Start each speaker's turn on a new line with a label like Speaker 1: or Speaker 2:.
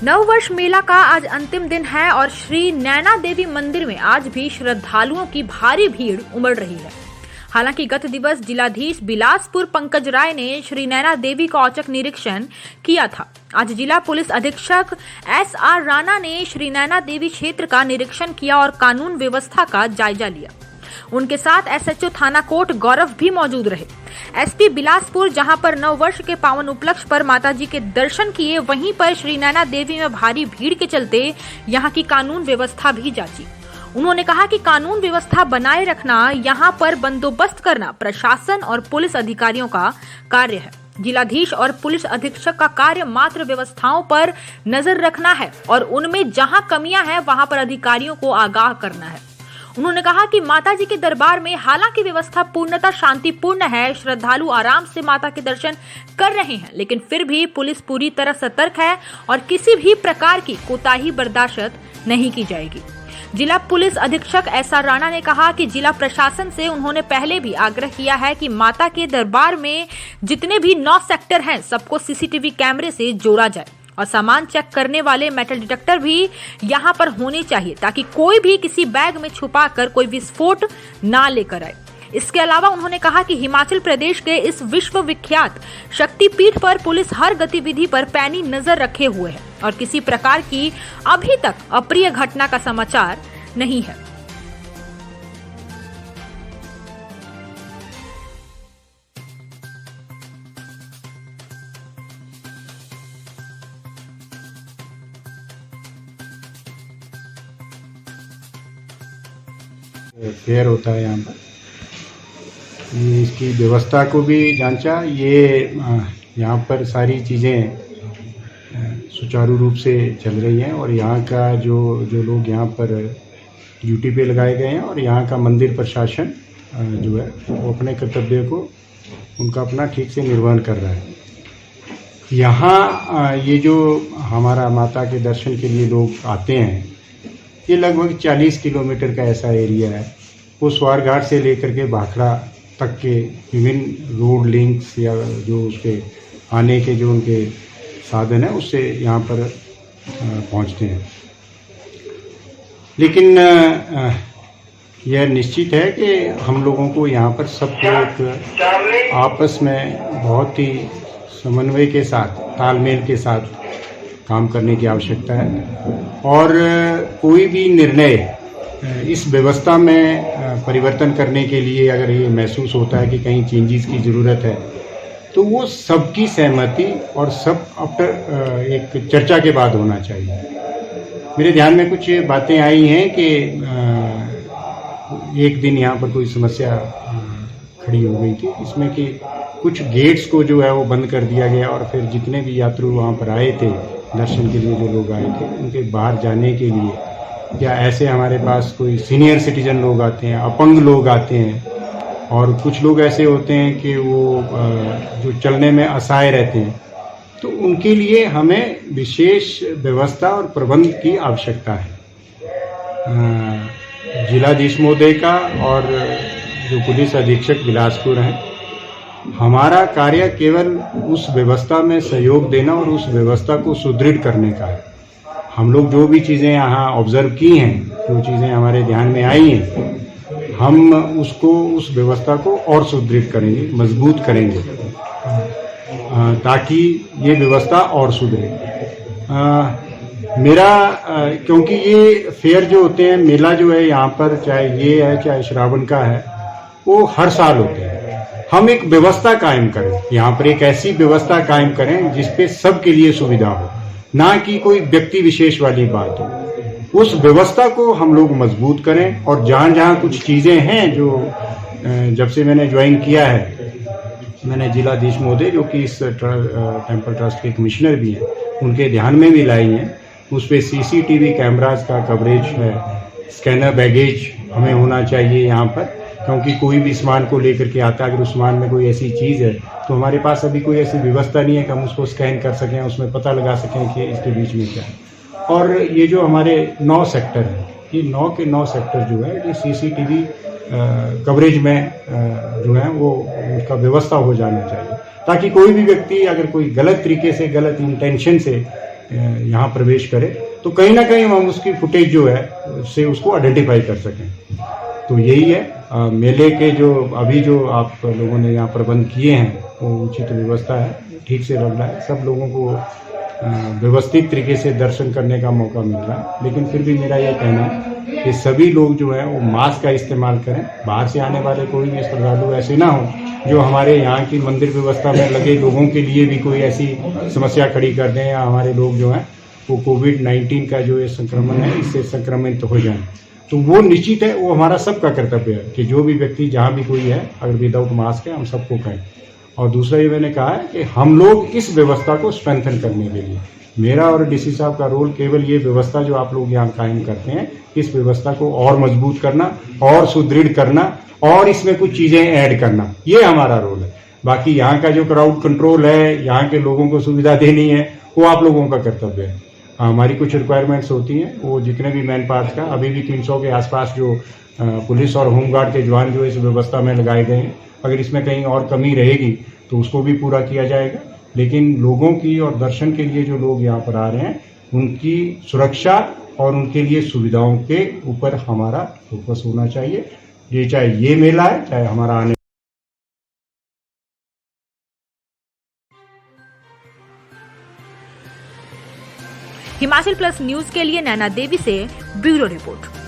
Speaker 1: नववर्ष मेला का आज अंतिम दिन है और श्री नैना देवी मंदिर में आज भी श्रद्धालुओं की भारी भीड़ उमड़ रही है। हालांकि गत दिवस जिलाधीश बिलासपुर पंकज राय ने श्री नैना देवी का औचक निरीक्षण किया था। आज जिला पुलिस अधीक्षक SR राणा ने श्री नैना देवी क्षेत्र का निरीक्षण किया और कानून व्यवस्था का जायजा लिया। उनके साथ SHO थाना कोट गौरव भी मौजूद रहे। SP बिलासपुर जहां पर नववर्ष के पावन उपलक्ष्य पर माताजी के दर्शन किए, वहीं पर श्री नैना देवी में भारी भीड़ के चलते यहां की कानून व्यवस्था भी जांची। उन्होंने कहा कि कानून व्यवस्था बनाए रखना, यहां पर बंदोबस्त करना प्रशासन और पुलिस अधिकारियों का कार्य है। जिलाधीश और पुलिस अधीक्षक का कार्य मात्र व्यवस्थाओं पर नजर रखना है और उनमें जहां कमियां हैं वहां पर अधिकारियों को आगाह करना है। उन्होंने कहा कि माता जी के दरबार में हालांकि व्यवस्था पूर्णतः शांतिपूर्ण है, श्रद्धालु आराम से माता के दर्शन कर रहे हैं, लेकिन फिर भी पुलिस पूरी तरह सतर्क है और किसी भी प्रकार की कोताही बर्दाश्त नहीं की जाएगी। जिला पुलिस अधीक्षक SR राणा ने कहा कि जिला प्रशासन से उन्होंने पहले भी आग्रह किया है कि माता के दरबार में जितने भी 9 सेक्टर हैं सबको CCTV कैमरे से जोड़ा जाए और सामान चेक करने वाले मेटल डिटेक्टर भी यहां पर होने चाहिए ताकि कोई भी किसी बैग में छुपाकर कोई विस्फोट ना लेकर आए। इसके अलावा उन्होंने कहा कि हिमाचल प्रदेश के इस विश्व विख्यात शक्तिपीठ पर पुलिस हर गतिविधि पर पैनी नजर रखे हुए है और किसी प्रकार की अभी तक अप्रिय घटना का समाचार नहीं है।
Speaker 2: फेयर होता है यहाँ पर, इसकी व्यवस्था को भी जांचा। ये यहाँ पर सारी चीज़ें सुचारू रूप से चल रही हैं और यहाँ का जो लोग यहाँ पर ड्यूटी पे लगाए गए हैं और यहाँ का मंदिर प्रशासन जो है वो अपने कर्तव्य को उनका अपना ठीक से निर्वहन कर रहा है। यहाँ ये जो हमारा माता के दर्शन के लिए लोग आते हैं, ये लगभग 40 किलोमीटर का ऐसा एरिया है। वो स्वारघाट से लेकर के भाखड़ा तक के विभिन्न रोड लिंक्स या जो उसके आने के जो उनके साधन है उससे यहाँ पर पहुँचते हैं। लेकिन यह निश्चित है कि हम लोगों को यहाँ पर सबको एक आपस में बहुत ही समन्वय के साथ, तालमेल के साथ काम करने की आवश्यकता है और कोई भी निर्णय इस व्यवस्था में परिवर्तन करने के लिए अगर ये महसूस होता है कि कहीं चेंजेस की ज़रूरत है तो वो सबकी सहमति और सब आफ्टर एक चर्चा के बाद होना चाहिए। मेरे ध्यान में कुछ बातें आई हैं कि एक दिन यहाँ पर कोई समस्या खड़ी हो गई थी, इसमें कि कुछ गेट्स को जो है वो बंद कर दिया गया और फिर जितने भी यात्री वहाँ पर आए थे दर्शन के लिए, जो लोग आए थे, उनके बाहर जाने के लिए, या ऐसे हमारे पास कोई सीनियर सिटीजन लोग आते हैं, अपंग लोग आते हैं और कुछ लोग ऐसे होते हैं कि वो जो चलने में असहाय रहते हैं, तो उनके लिए हमें विशेष व्यवस्था और प्रबंध की आवश्यकता है। जिलाधीश महोदय का और जो पुलिस अधीक्षक बिलासपुर हैं, हमारा कार्य केवल उस व्यवस्था में सहयोग देना और उस व्यवस्था को सुदृढ़ करने का है। हम लोग जो भी चीज़ें यहाँ ऑब्जर्व की हैं, जो चीज़ें हमारे ध्यान में आई हैं, हम उस व्यवस्था को और सुदृढ़ करेंगे, मजबूत करेंगे ताकि ये व्यवस्था और सुधरे। क्योंकि ये फेयर जो होते हैं, मेला जो है यहाँ पर, चाहे ये है चाहे श्रावण का है, वो हर साल होते हैं। हम एक व्यवस्था कायम करें, यहाँ पर एक ऐसी व्यवस्था कायम करें जिसपे सबके लिए सुविधा हो, ना कि कोई व्यक्ति विशेष वाली बात हो। उस व्यवस्था को हम लोग मजबूत करें और जहाँ जहाँ कुछ चीज़ें हैं जो जब से मैंने ज्वाइन किया है, मैंने जिलाधीश महोदय जो कि इस टेम्पल ट्रस्ट के कमिश्नर भी हैं, उनके ध्यान में भी लाई हैं। उस पर CCTV कैमराज का कवरेज है, स्कैनर बैगेज हमें होना चाहिए यहाँ पर, क्योंकि कोई भी सामान को लेकर के आता है, अगर उस सामान में कोई ऐसी चीज़ है तो हमारे पास अभी कोई ऐसी व्यवस्था नहीं है कि हम उसको स्कैन कर सकें, उसमें पता लगा सकें कि इसके बीच में क्या है। और ये जो हमारे 9 सेक्टर हैं, ये 9 के 9 सेक्टर जो है ये CCTV कवरेज में जो है वो उसका व्यवस्था हो जाना चाहिए, ताकि कोई भी व्यक्ति अगर कोई गलत तरीके से, गलत इंटेंशन से यहाँ प्रवेश करे तो कहीं ना कहीं हम उसकी फुटेज जो है से उसको आइडेंटिफाई कर सकें। तो यही है मेले के जो अभी जो आप लोगों ने यहाँ प्रबंध किए हैं वो उचित व्यवस्था है, ठीक से लग रहा है, सब लोगों को व्यवस्थित तरीके से दर्शन करने का मौका मिल रहा है। लेकिन फिर भी मेरा ये कहना है कि सभी लोग जो है वो मास्क का इस्तेमाल करें। बाहर से आने वाले कोई भी श्रद्धालु ऐसे ना हो जो हमारे यहाँ की मंदिर व्यवस्था में लगे लोगों के लिए भी कोई ऐसी समस्या खड़ी कर दें, या हमारे लोग जो हैं वो कोविड-19 का जो ये संक्रमण है इससे संक्रमित तो हो जाएं। तो वो निश्चित है, वो हमारा सबका कर्तव्य है कि जो भी व्यक्ति जहाँ भी कोई है अगर विदाउट मास्क है हम सबको कहें। और दूसरा ये मैंने कहा है कि हम लोग इस व्यवस्था को स्ट्रेंथन करने के लिए, मेरा और डीसी साहब का रोल केवल ये व्यवस्था जो आप लोग यहाँ कायम करते हैं इस व्यवस्था को और मजबूत करना और सुदृढ़ करना और इसमें कुछ चीजें ऐड करना, ये हमारा रोल है। बाकी यहाँ का जो क्राउड कंट्रोल है, यहाँ के लोगों को सुविधा देनी है, वो आप लोगों का कर्तव्य है। हमारी कुछ रिक्वायरमेंट्स होती हैं, वो जितने भी मैन पावर्स का अभी भी 300 के आसपास जो पुलिस और होमगार्ड के जवान जो इस व्यवस्था में लगाए गए हैं, अगर इसमें कहीं और कमी रहेगी तो उसको भी पूरा किया जाएगा। लेकिन लोगों की और दर्शन के लिए जो लोग यहाँ पर आ रहे हैं उनकी सुरक्षा और उनके लिए सुविधाओं के ऊपर हमारा फोकस होना चाहिए। ये चाहे ये मेला है चाहे हमारा आने
Speaker 1: हिमाचल प्लस न्यूज के लिए नैना देवी से ब्यूरो रिपोर्ट।